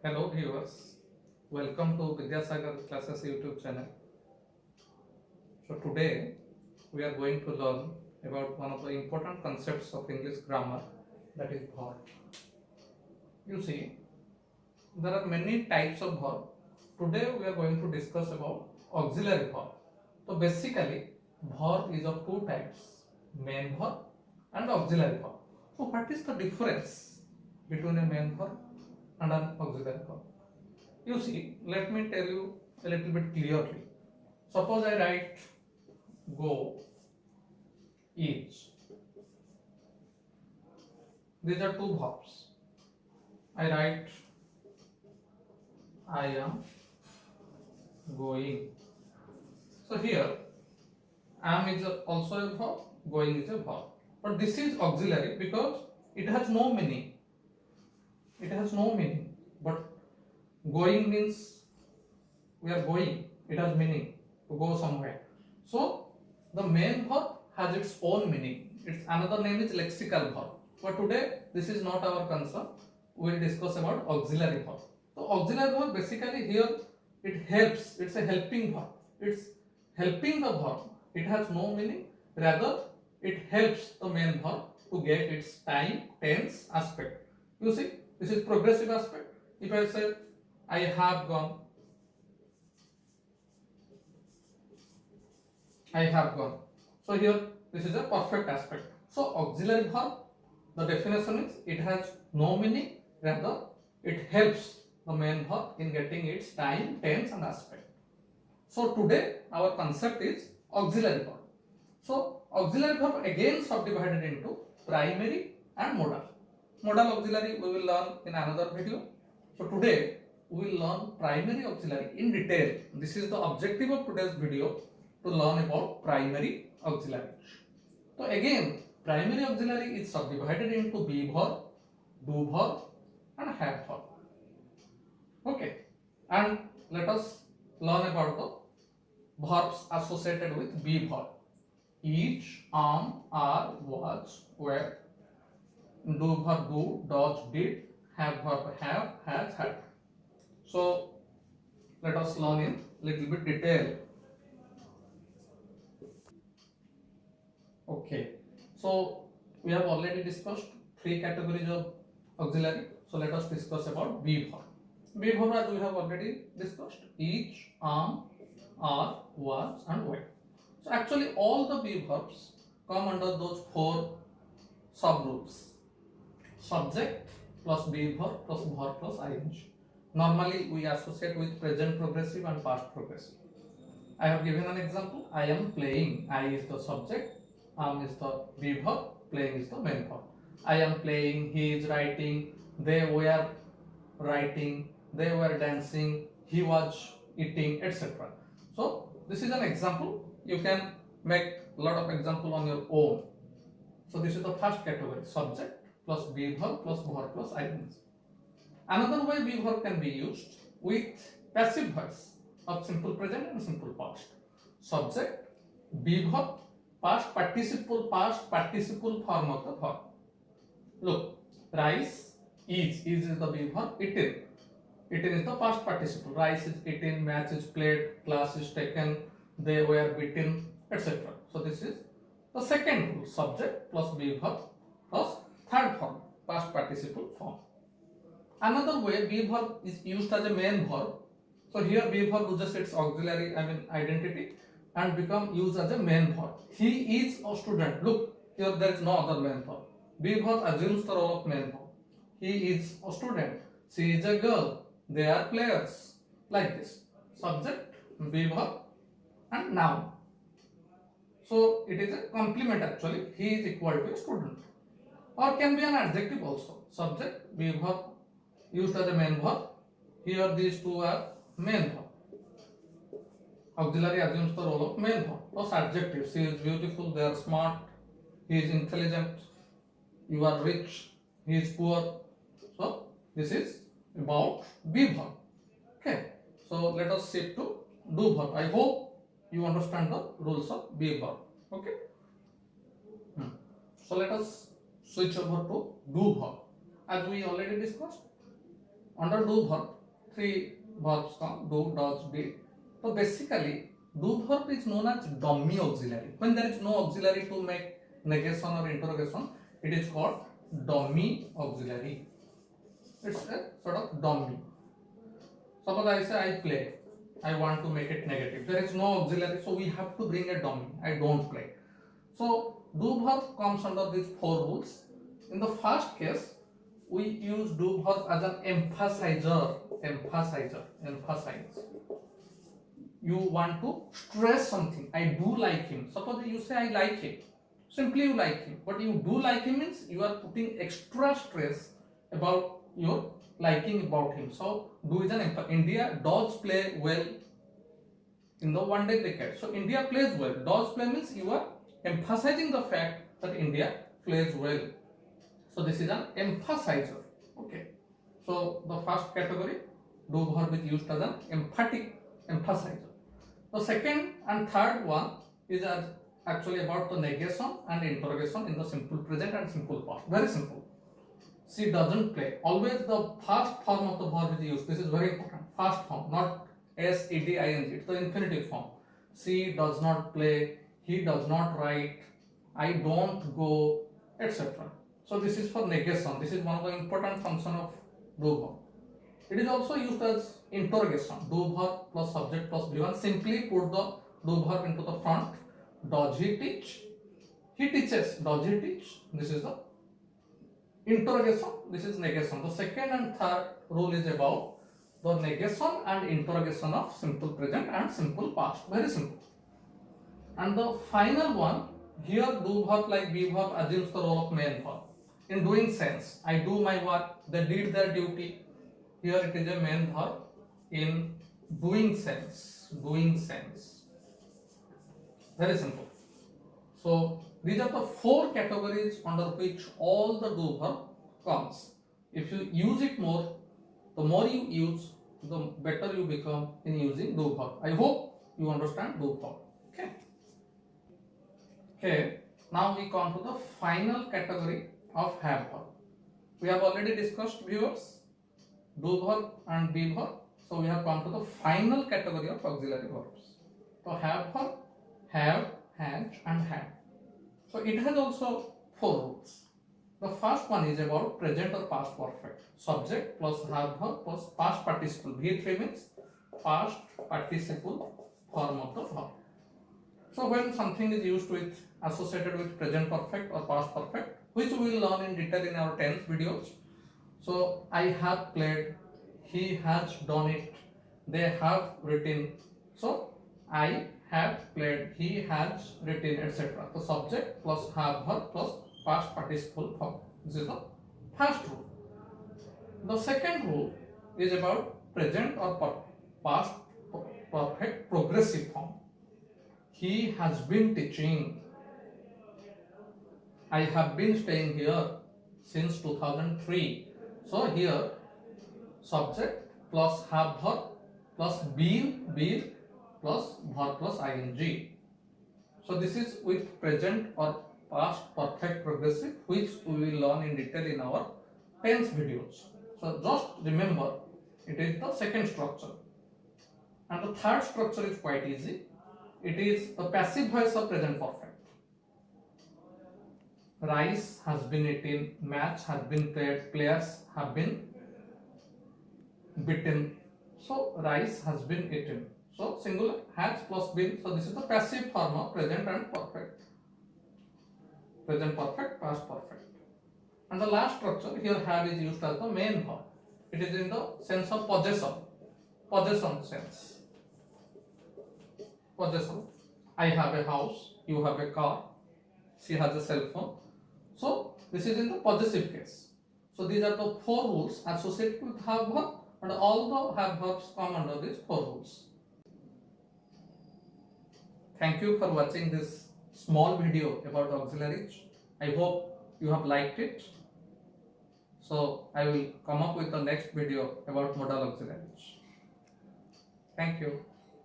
Hello viewers, welcome to Vidyasagar Classes YouTube channel. So today we are going to learn about one of the important concepts of English grammar, that is verb. You see, there are many types of verb. Today we are going to discuss about auxiliary verb. So basically verb is of two types, main verb and auxiliary verb. So what is the difference between a main verb and an auxiliary verb? You see, let me tell you a little bit clearly. Suppose I write go, is. These are two verbs. I write I am going. So here am is also a verb, going is a verb. But this is auxiliary because it has no meaning. It has no meaning. But going means we are going. It has meaning to go somewhere. So the main verb has its own meaning. Its another name is lexical verb. But today this is not our concern. We will discuss about auxiliary verb. So auxiliary verb basically here it helps. It's a helping verb. It's helping the verb. It has no meaning. Rather, it helps the main verb to get its time, tense aspect. You see, this is progressive aspect. If I say I have gone, I have gone. So here this is a perfect aspect. So auxiliary verb, the definition is it has no meaning, rather it helps the main verb in getting its time, tense and aspect. So today our concept is auxiliary verb. So auxiliary verb again subdivided into primary and modal. Modal auxiliary we will learn in another video. So today we will learn primary auxiliary in detail. This is the objective of today's video, to learn about primary auxiliary. So again, primary auxiliary is subdivided into be verb, do verb and have verb. Okay, and let us learn about the verbs associated with be verb. Each, are, was, were. Do verb do, does, did. Have verb have, has, had. So let us learn in little bit detail. Okay, so we have already discussed three categories of auxiliary. So let us discuss about be verb. Be verb as we have already discussed, each, are, was and were. So actually all the be verbs come under those four subgroups: subject plus be verb plus ing. Normally we associate with present progressive and past progressive. I have given an example. I am playing. I is the subject, am is the be verb, playing is the main verb. I am playing, he is writing, they were writing, they were dancing, he was eating, etc. So this is an example. You can make a lot of example on your own. So this is the first category, subject plus be verb plus ing. Another way be verb can be used with passive voice of simple present and simple past. Subject, be verb, past participle form of the verb. Look, rice is the be verb, eaten. Eaten is the past participle. Rice is eaten, match is played, class is taken, they were beaten, etc. So this is the second rule, subject plus be verb plus third form, past participle form. Another way be verb is used as a main verb. So here be verb loses its auxiliary, identity and become used as a main verb. He is a student. Look, here there is no other main verb. Be verb assumes the role of main verb. He is a student. She is a girl. They are players. Like this. Subject, be verb and noun. So it is a complement actually. He is equal to a student. Or can be an adjective also. Subject, be verb used as a main verb. Here these two are main verb. Auxiliary assumes the role of main verb. Plus adjective. She is beautiful, they are smart, he is intelligent, you are rich, he is poor. So this is about be verb. Okay. So let us shift to do verb. I hope you understand the rules of be verb. Okay. So let us switch over to do verb. As we already discussed, Under do verb, three verbs come: do, does, did. So basically, do verb is known as dummy auxiliary. When there is no auxiliary to make negation or interrogation, it is called dummy auxiliary. It's a sort of dummy. Suppose I say I play, I want to make it negative. There is no auxiliary, so we have to bring a dummy. I don't play. So do verb comes under these four rules. In the first case, we use do verb as an emphasizer. Emphasize. You want to stress something. I do like him. Suppose you say I like him. Simply you like him. But you do like him means you are putting extra stress about your liking about him. So do is an India does play well in the one day cricket. So India plays well. Does play means you are emphasizing the fact that India plays well. So this is an emphasizer. Okay. So the first category, do verb is used as an emphatic emphasizer. The second and third one is actually about the negation and interrogation in the simple present and simple past. Very simple. She doesn't play. Always the first form of the verb is used. This is very important. First form, not S-E-D-I-N-G. It's the infinitive form. She does not play. He does not write. I don't go, etc. So this is for negation. This is one of the important functions of do verb. It is also used as interrogation. Do verb plus subject plus V1. Simply put the do verb into the front. Does he teach? He teaches. Does he teach? This is the interrogation. This is negation. The second and third rule is about the negation and interrogation of simple present and simple past. Very simple. And the final one, here do verb like be verb assumes the role of main verb. In doing sense, I do my work, they did their duty. Here it is a main verb. In doing sense, very simple. So these are the four categories under which all the do verb comes. If you use it more, the more you use, the better you become in using do verb. I hope you understand do verb. Okay. Now we come to the final category of have verb. We have already discussed viewers, do verb and be verb. So we have come to the final category of auxiliary verbs. So have verb, have, has and had. So it has also four rules. The first one is about present or past perfect. Subject plus have verb plus past participle. V3 means past participle form of the verb. So when something is used with associated with present perfect or past perfect, which we will learn in detail in our tense videos. So I have played, he has done it, they have written. So I have played, he has written, etc. The subject plus have verb plus past participle form. This is the first rule. The second rule is about present or past perfect progressive form. He has been teaching. I have been staying here since 2003. So here subject plus have verb plus been plus verb plus ing. So this is with present or past perfect progressive, which we will learn in detail in our tense videos. So just remember, it is the second structure. And the third structure is quite easy. It is the passive voice of present perfect. Rice has been eaten, match has been played, players have been beaten. So rice has been eaten. So singular, has plus been. So this is the passive form of present and perfect. Present perfect, past perfect. And the last structure here, have is used as the main verb. It is in the sense of possession. Possession sense. Possession. I have a house, you have a car, she has a cell phone. So this is in the possessive case. So these are the four rules associated with have verb, and all the have verbs come under these four rules. Thank you for watching this small video about auxiliaries. I hope you have liked it. So I will come up with the next video about modal auxiliaries. Thank you.